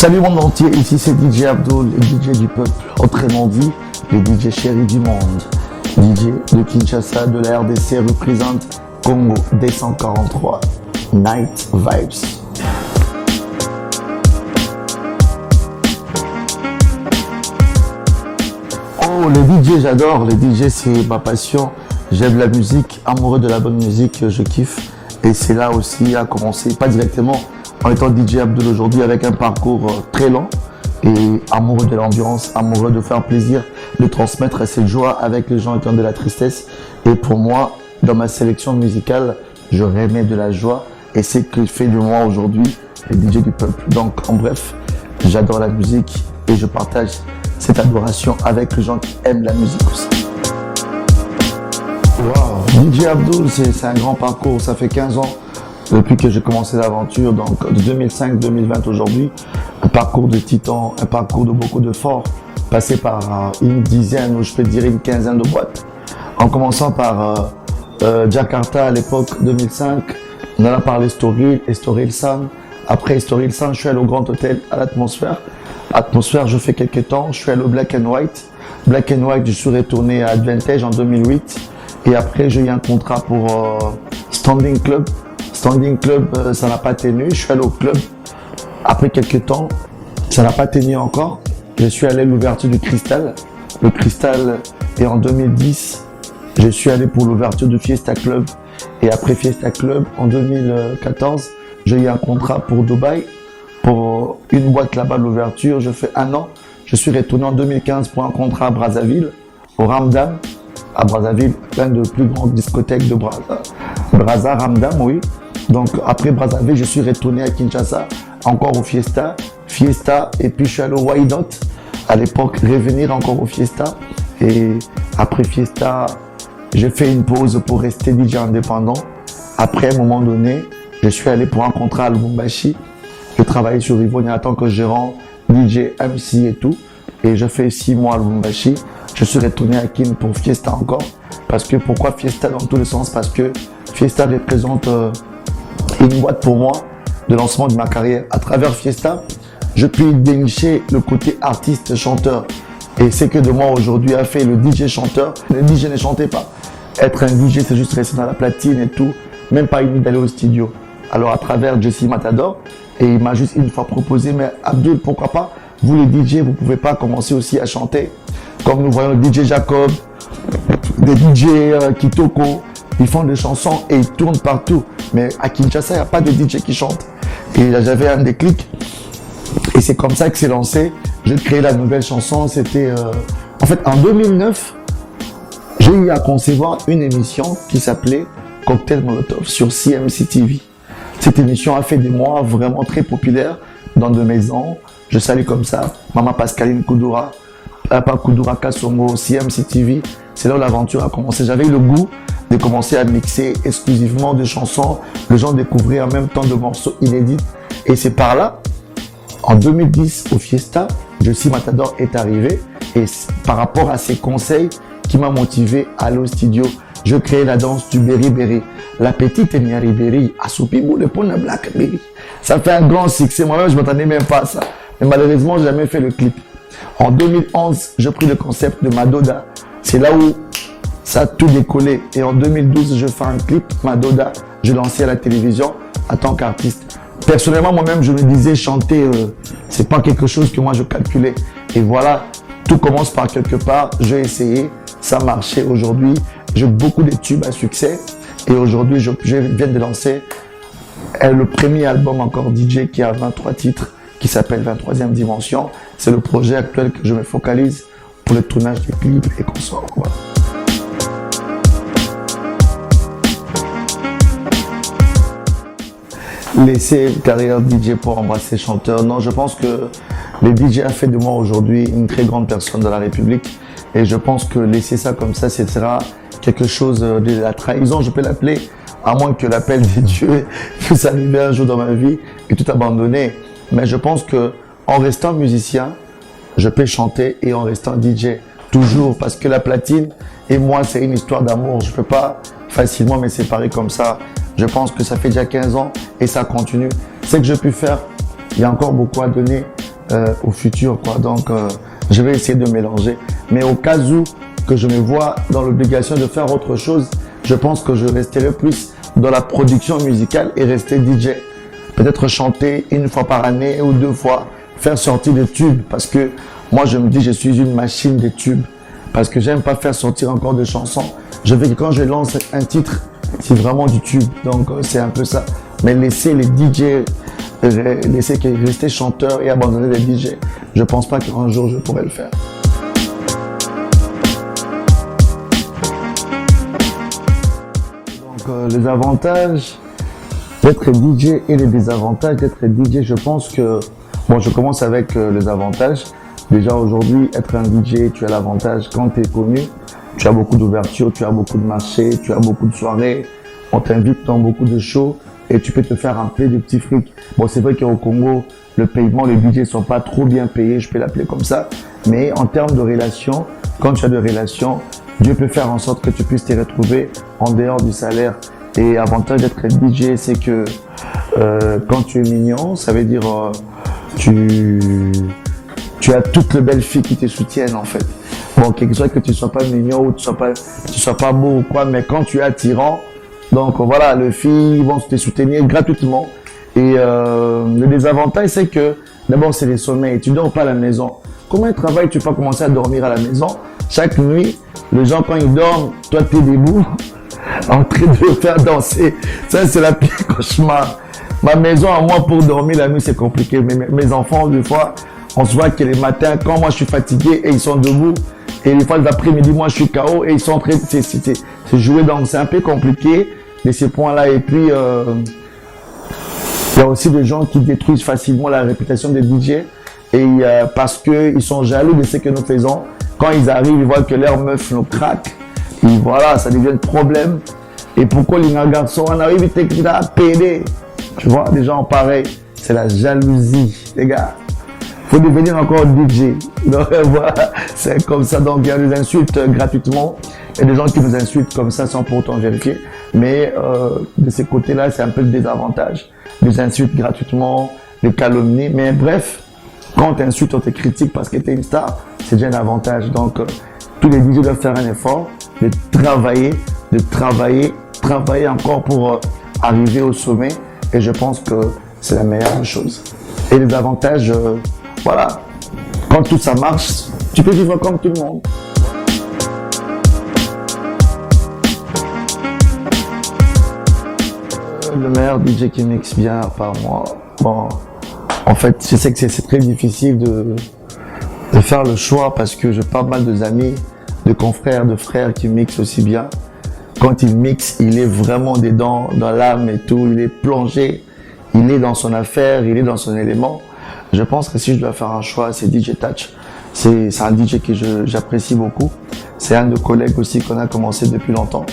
Salut monde entier, ici c'est DJ Abdul, le DJ du peuple, autrement dit, le DJ chéri du monde. DJ de Kinshasa, de la RDC, représente Congo D143, Night Vibes. Oh, les DJ, j'adore, les DJ c'est ma passion, j'aime la musique, amoureux de la bonne musique, je kiffe. Et c'est là aussi à commencer, pas directement en étant DJ Abdul aujourd'hui avec un parcours très long et amoureux de l'ambiance, amoureux de faire plaisir, de transmettre cette joie avec les gens qui ont de la tristesse. Et pour moi, dans ma sélection musicale, je remets de la joie et c'est ce que fait de moi aujourd'hui le DJ du peuple. Donc en bref, j'adore la musique et je partage cette adoration avec les gens qui aiment la musique aussi. Wow. DJ Abdul, c'est un grand parcours, ça fait 15 ans depuis que j'ai commencé l'aventure, donc de 2005-2020 aujourd'hui, un parcours de titan, un parcours de beaucoup de forts, passé par une dizaine ou je peux dire une quinzaine de boîtes. En commençant par Jakarta à l'époque 2005, on en a parlé Estoril Sound. Après Estoril Sound, je suis allé au Grand Hôtel à l'Atmosphère. Atmosphère, je fais quelques temps, je suis allé au Black and White. Black and White, je suis retourné à Advantage en 2008. Et après, j'ai eu un contrat pour Standing Club. Standing Club, ça n'a pas tenu. Je suis allé au club. Après quelques temps, ça n'a pas tenu encore. Je suis allé à l'ouverture du Cristal. Le Cristal, et en 2010, je suis allé pour l'ouverture du Fiesta Club. Et après Fiesta Club, en 2014, j'ai eu un contrat pour Dubaï, pour une boîte là-bas de l'ouverture. Je fais un an. Je suis retourné en 2015 pour un contrat à Brazzaville, au Ramdam. À Brazzaville, l'un des plus grandes discothèques de Brazza, Ramdam, oui. Donc après Brazzaville, je suis retourné à Kinshasa, encore au Fiesta, et puis je suis allé au Why Not, à l'époque, revenir encore au Fiesta. Et après Fiesta, j'ai fait une pause pour rester DJ indépendant. Après, à un moment donné, je suis allé pour un contrat à Lubumbashi. Je travaillais sur Yvonne en tant que gérant, DJ, MC et tout. Et je fais 6 mois à Lubumbashi. Je suis retourné à Kin pour Fiesta encore. Parce que pourquoi Fiesta dans tous les sens? Parce que Fiesta représente une boîte pour moi de lancement de ma carrière. À travers Fiesta, je puis dénicher le côté artiste chanteur. Et c'est que de moi aujourd'hui a fait le DJ chanteur. Le DJ ne chantait pas. Être un DJ, c'est juste rester dans la platine et tout. Même pas une idée d'aller au studio. Alors à travers Jesse Matador, et il m'a juste une fois proposé, mais Abdul, pourquoi pas, vous les DJ, vous pouvez pas commencer aussi à chanter. Comme nous voyons DJ Jacob, des DJ Kitoko, ils font des chansons et ils tournent partout. Mais à Kinshasa, il n'y a pas de DJ qui chante. Et là, j'avais un déclic. Et c'est comme ça que c'est lancé. J'ai créé la nouvelle chanson. C'était... En fait, en 2009, j'ai eu à concevoir une émission qui s'appelait Cocktail Molotov sur CMC TV. Cette émission a fait des mois vraiment très populaire dans de maisons. Je salue comme ça Maman Pascaline Koudoura, Papa Koudoura Kassongo, CMC TV. C'est là où l'aventure a commencé. J'avais eu le goût de commencer à mixer exclusivement des chansons. Les gens découvraient en même temps de morceaux inédits. Et c'est par là, en 2010, au Fiesta, Jesse Matador est arrivé. Et par rapport à ses conseils, qui m'a motivé à aller au studio. Je créais la danse du Berry. La petite Nyari Berry, Asupibou, le pont de Blackberry. Ça fait un grand succès. Moi-même, je ne m'attendais même pas à ça. Mais malheureusement, je n'ai jamais fait le clip. En 2011, j'ai pris le concept de Madoda. C'est là où ça a tout décollé. Et en 2012, je fais un clip, Madoda. Je lancé à la télévision en tant qu'artiste. Personnellement, moi-même, je me disais chanter, c'est pas quelque chose que moi je calculais. Et voilà, tout commence par quelque part. J'ai essayé, ça marchait aujourd'hui. J'ai beaucoup de tubes à succès. Et aujourd'hui, je viens de lancer le premier album encore DJ qui a 23 titres, qui s'appelle 23e Dimension. C'est le projet actuel que je me focalise pour le tournage du clip et qu'on sort. Voilà. Laisser une carrière DJ pour embrasser chanteur. Non, je pense que le DJ a fait de moi aujourd'hui une très grande personne dans la République. Et je pense que laisser ça comme ça, ce sera quelque chose de la trahison, je peux l'appeler, à moins que l'appel de Dieu puisse arriver un jour dans ma vie et tout abandonner. Mais je pense que en restant musicien, je peux chanter et en restant DJ. Toujours, parce que la platine et moi, c'est une histoire d'amour. Je peux pas facilement me séparer comme ça. Je pense que ça fait déjà 15 ans et ça continue. Ce que j'ai pu faire, il y a encore beaucoup à donner. au futur, quoi. Donc, je vais essayer de mélanger. Mais au cas où que je me vois dans l'obligation de faire autre chose, je pense que je resterai plus dans la production musicale et rester DJ. Peut-être chanter une fois par année ou 2 fois, faire sortir des tubes. Parce que moi, je me dis, je suis une machine de tubes. Parce que j'aime pas faire sortir encore de chansons. Je veux que quand je lance un titre, c'est vraiment du tube. Donc, c'est un peu ça. Mais laisser les DJ, rester chanteur et abandonner les DJ, je pense pas qu'un jour je pourrais le faire. Donc, les avantages d'être DJ et les désavantages d'être DJ, je pense que, bon, je commence avec les avantages. Déjà aujourd'hui, être un DJ, tu as l'avantage quand tu es connu, tu as beaucoup d'ouverture, tu as beaucoup de marchés, tu as beaucoup de soirées, on t'invite dans beaucoup de shows et tu peux te faire un peu de petits fric. Bon, c'est vrai qu'au Congo, le paiement, les DJ sont pas trop bien payés, je peux l'appeler comme ça, mais en termes de relations, quand tu as de relations, Dieu peut faire en sorte que tu puisses te retrouver en dehors du salaire. Et l'avantage d'être DJ, c'est que quand tu es mignon, ça veut dire tu as toutes les belles filles qui te soutiennent en fait. Bon, quelque chose que tu sois pas mignon ou tu sois pas beau ou quoi, mais quand tu es attirant, donc voilà, les filles vont te soutenir gratuitement. Et le désavantage, c'est que d'abord c'est les sommeils. Tu dors pas à la maison. Comment ils travaillent, tu peux pas commencer à dormir à la maison. Chaque nuit, les gens quand ils dorment, toi tu es debout en train de faire danser. Ça c'est la pire cauchemar. Ma maison à moi pour dormir la nuit c'est compliqué. Mais mes enfants des fois, on se voit que les matins, quand moi je suis fatigué et ils sont debout, et les fois l'après-midi, moi je suis KO et ils sont en train de se jouer. Donc c'est un peu compliqué de ces points-là. Et puis, il y a aussi des gens qui détruisent facilement la réputation des DJ et parce qu'ils sont jaloux de ce que nous faisons. Quand ils arrivent, ils voient que leur meuf nous craque. Et voilà, ça devient un problème. Et pourquoi les garçons, on arrive vite à péder. Tu vois, des gens pareils. C'est la jalousie, les gars. Faut devenir encore DJ. Donc voilà, c'est comme ça. Donc il y a des insultes gratuitement. Il y a des gens qui nous insultent comme ça sans pourtant vérifier. Mais de ce côté-là, c'est un peu le désavantage. Les insultes gratuitement, les calomnies. Mais bref, quand on t'insulte, on te critique parce que tu es une star, c'est déjà un avantage. Donc tous les DJ doivent faire un effort de travailler encore pour arriver au sommet. Et je pense que c'est la meilleure chose. Et les avantages, voilà, quand tout ça marche, tu peux vivre comme tout le monde. Le meilleur DJ qui mixe bien par moi, bon, en fait, je sais que c'est très difficile de faire le choix parce que j'ai pas mal d'amis, de confrères, de frères qui mixent aussi bien. Quand il mixe, il est vraiment dedans, dans l'âme et tout, il est plongé, il est dans son affaire, il est dans son élément. Je pense que si je dois faire un choix, c'est DJ Touch. C'est un DJ que j'apprécie beaucoup. C'est un de nos collègues aussi qu'on a commencé depuis longtemps.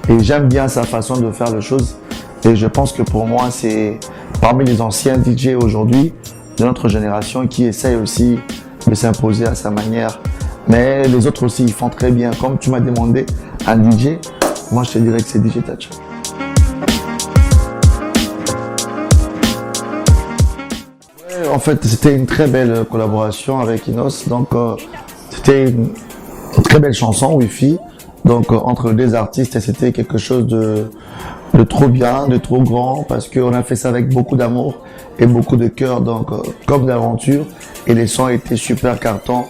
Et j'aime bien sa façon de faire les choses. Et je pense que pour moi, c'est parmi les anciens DJ aujourd'hui de notre génération qui essayent aussi de s'imposer à sa manière. Mais les autres aussi, ils font très bien. Comme tu m'as demandé un DJ, moi je te dirais que c'est DJ Touch. En fait, c'était une très belle collaboration avec Inos. Donc, c'était une très belle chanson, Wi-Fi. Donc, entre deux artistes, c'était quelque chose de trop bien, de trop grand, parce qu'on a fait ça avec beaucoup d'amour et beaucoup de cœur, donc comme d'aventure. Et les sons étaient super cartons.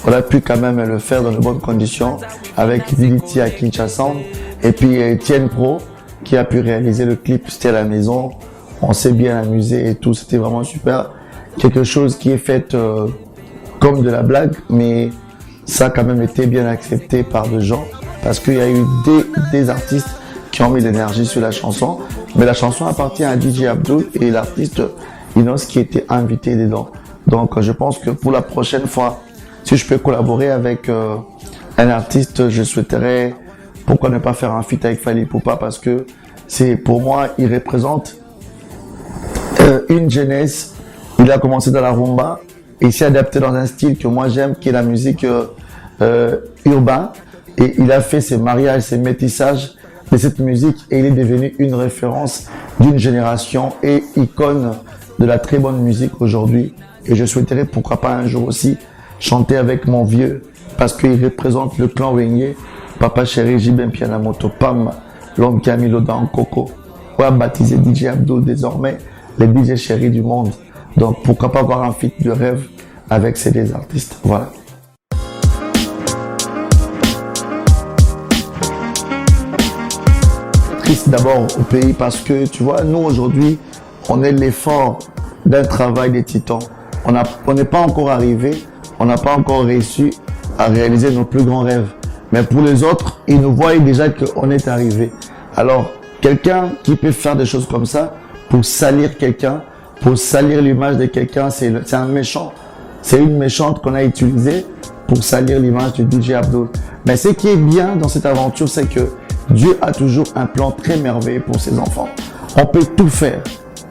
On a pu quand même le faire dans de bonnes conditions avec Diliti à Kinshasa. Et puis Etienne Pro qui a pu réaliser le clip, c'était à la maison. On s'est bien amusé et tout, c'était vraiment super. Quelque chose qui est fait comme de la blague, mais ça a quand même été bien accepté par des gens parce qu'il y a eu des artistes qui ont mis de l'énergie sur la chanson. Mais la chanson appartient à DJ Abdul et l'artiste Inos qui était invité dedans. Donc je pense que pour la prochaine fois, si je peux collaborer avec un artiste, je souhaiterais pourquoi ne pas faire un feat avec Fally Ipupa parce que c'est pour moi, il représente une jeunesse. Il a commencé dans la rumba et il s'est adapté dans un style que moi j'aime, qui est la musique urbaine. Et il a fait ses mariages, ses métissages de cette musique et il est devenu une référence d'une génération et icône de la très bonne musique aujourd'hui Et je souhaiterais, pourquoi pas un jour aussi, chanter avec mon vieux, parce qu'il représente le clan Wenge, Papa Chéri, Jibin Pianamoto, Pam, l'homme qui a mis l'eau dans le coco. On a baptisé DJ Abdul désormais, les DJ chéris du monde. Donc pourquoi pas avoir un feat de rêve avec ces deux artistes. Voilà. Triste d'abord au pays parce que tu vois, nous aujourd'hui, on est l'effort d'un travail des titans. On n'est pas encore arrivé, on n'a pas encore réussi à réaliser nos plus grands rêves. Mais pour les autres, ils nous voient déjà qu'on est arrivé. Alors, quelqu'un qui peut faire des choses comme ça pour salir quelqu'un, pour salir l'image de quelqu'un, c'est un méchant. C'est une méchante qu'on a utilisée pour salir l'image du DJ Abdul. Mais ce qui est bien dans cette aventure, c'est que Dieu a toujours un plan très merveilleux pour ses enfants. On peut tout faire,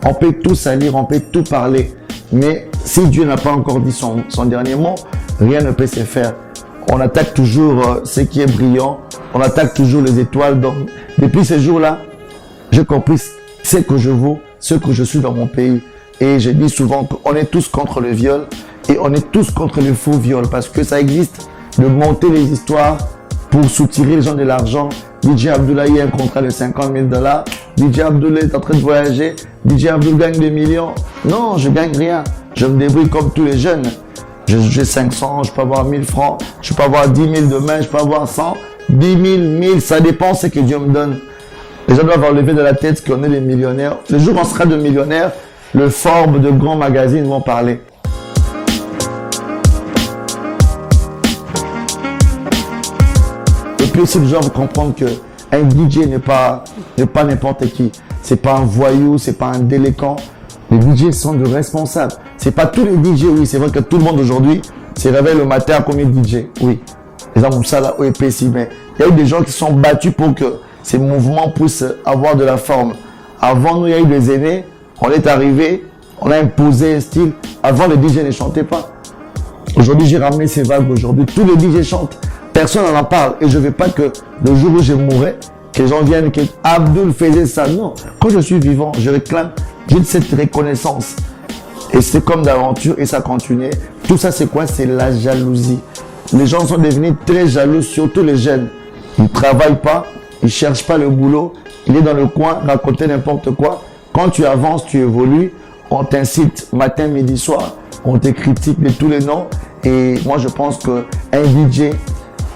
on peut tout salir, on peut tout parler. Mais si Dieu n'a pas encore dit son dernier mot, rien ne peut se faire. On attaque toujours ce qui est brillant, on attaque toujours les étoiles. Donc, depuis ces jours-là, j'ai compris ce que je vaux, ce que je suis dans mon pays. Et je dis souvent qu'on est tous contre le viol et on est tous contre le faux viol parce que ça existe de monter les histoires pour soutirer les gens de l'argent. DJ Abdul a eu un contrat de 50 000 $. DJ Abdul est en train de voyager. DJ Abdul gagne des millions. Non, je gagne rien. Je me débrouille comme tous les jeunes. J'ai 500, je peux avoir 1000 francs, je peux avoir 10 000 demain, je peux avoir 100, 10 000, 1000, ça dépend ce que Dieu me donne. Les gens doivent enlever de la tête qu'on est des millionnaires. Le jour où on sera de millionnaires, le Forbes de grands magazines vont parler. Et puis aussi, les gens doivent comprendre que un DJ n'est pas n'importe qui. C'est pas un voyou, c'est pas un délinquant. Les DJ sont de responsables. C'est pas tous les DJ, oui. C'est vrai que tout le monde aujourd'hui se réveille le matin comme DJ. Oui. Les gens font ça là au EPC. Mais il y a eu des gens qui sont battus pour que ces mouvements puissent avoir de la forme. Avant nous, il y a eu des aînés. On est arrivé, on a imposé un style. Avant, les DJ ne chantaient pas. Aujourd'hui, j'ai ramené ces vagues. Aujourd'hui, tous les DJ chantent. Personne n'en parle. Et je ne veux pas que le jour où je mourrai, que les gens viennent, que Abdul faisait ça. Non. Quand je suis vivant, je réclame cette reconnaissance. Et c'est comme d'aventure et ça continue. Tout ça, c'est quoi? C'est la jalousie. Les gens sont devenus très jaloux, surtout les jeunes. Ils ne travaillent pas, ils ne cherchent pas le boulot. Il est dans le coin, raconter n'importe quoi. Quand tu avances, tu évolues. On t'incite matin, midi, soir. On te critique de tous les noms. Et moi, je pense qu'un DJ,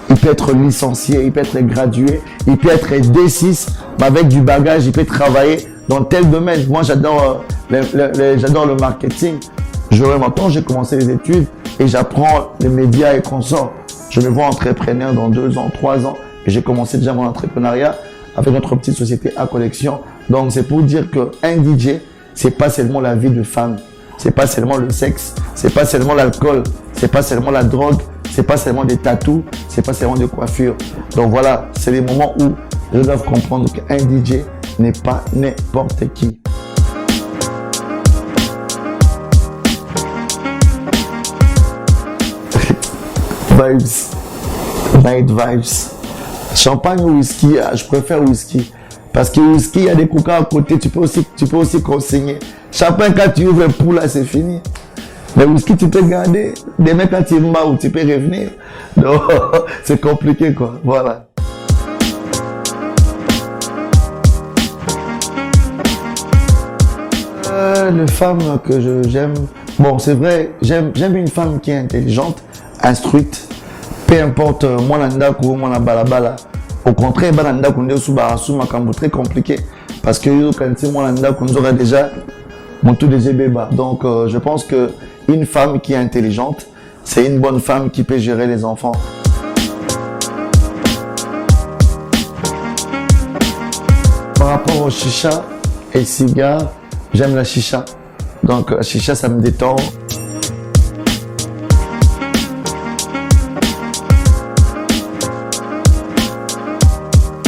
il peut être licencié, il peut être gradué, il peut être D6, mais avec du bagage, il peut travailler dans tel domaine. Moi, j'adore le marketing. Maintenant, j'ai commencé les études et j'apprends les médias et consorts. Je me vois entrepreneur dans 2 ans, 3 ans. Et j'ai commencé déjà mon entrepreneuriat avec notre petite société à collection. Donc, c'est pour dire qu'un DJ, c'est pas seulement la vie de femme. C'est pas seulement le sexe. C'est pas seulement l'alcool. C'est pas seulement la drogue. C'est pas seulement des tatous. C'est pas seulement des coiffures. Donc voilà, c'est les moments où je dois comprendre qu'un DJ n'est pas n'importe qui. Vibes. Night vibes. Champagne ou whisky, je préfère whisky. Parce que whisky, il y a des coca à côté, tu peux aussi consigner. Champagne, quand tu ouvres un pouls, là, c'est fini. Le whisky, tu peux garder. Demain, quand tu es mort, tu peux revenir. Donc, c'est compliqué, quoi. Voilà. Les femmes que j'aime, bon, c'est vrai, j'aime une femme qui est intelligente, instruite, peu importe, moi, l'andakou, moi, la balabala. Au contraire, l'andakou, c'est très compliqué. Parce que quand moi, l'andakou, nous aura déjà mon tout déjà bébé. Donc, je pense qu'une femme qui est intelligente, c'est une bonne femme qui peut gérer les enfants. Par rapport au chicha et cigare, j'aime la chicha. Donc, la chicha, ça me détend.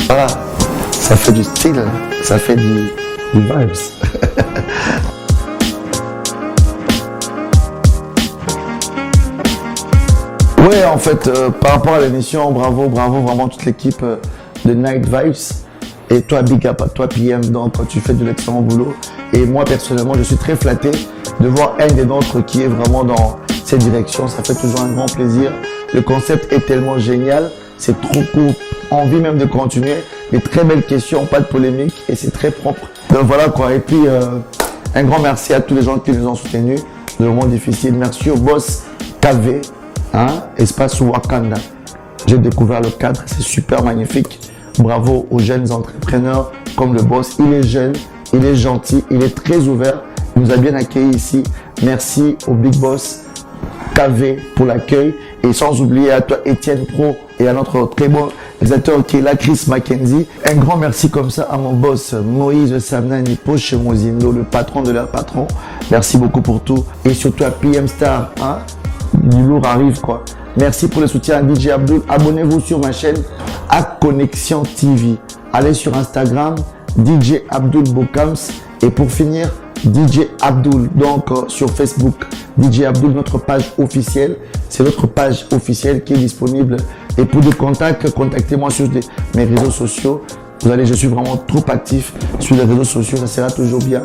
Voilà, ça fait du style, ça fait du vibes. Ouais, en fait, par rapport à l'émission, bravo vraiment toute l'équipe de Night Vibes. Et toi, big up à toi, PM, donc tu fais de l'excellent boulot. Et moi, personnellement, je suis très flatté de voir un des nôtres qui est vraiment dans cette direction. Ça fait toujours un grand plaisir. Le concept est tellement génial. C'est trop cool. Envie même de continuer. Des très belles questions, pas de polémique et c'est très propre. Donc voilà quoi. Et puis, un grand merci à tous les gens qui nous ont soutenus. Le moment difficile. Merci au boss KV, Espace Wakanda. J'ai découvert le cadre, c'est super magnifique. Bravo aux jeunes entrepreneurs comme le boss. Il est jeune, il est gentil, il est très ouvert. Il nous a bien accueillis ici. Merci au big boss KV pour l'accueil. Et sans oublier à toi, Étienne Pro, et à notre très bon réalisateur qui est là, Chris Mackenzie. Un grand merci comme ça à mon boss, Moïse Samnani Poche Mozindo, le patron de leur patron. Merci beaucoup pour tout. Et surtout à PM Star, du lourd arrive quoi. Merci pour le soutien à DJ Abdul. Abonnez-vous sur ma chaîne à Connexion TV. Allez sur Instagram, DJ Abdul Bokams. Et pour finir, DJ Abdul, donc sur Facebook, DJ Abdul, notre page officielle. C'est notre page officielle qui est disponible. Et pour des contacts, contactez-moi sur mes réseaux sociaux. Je suis vraiment trop actif sur les réseaux sociaux, ça sera toujours bien.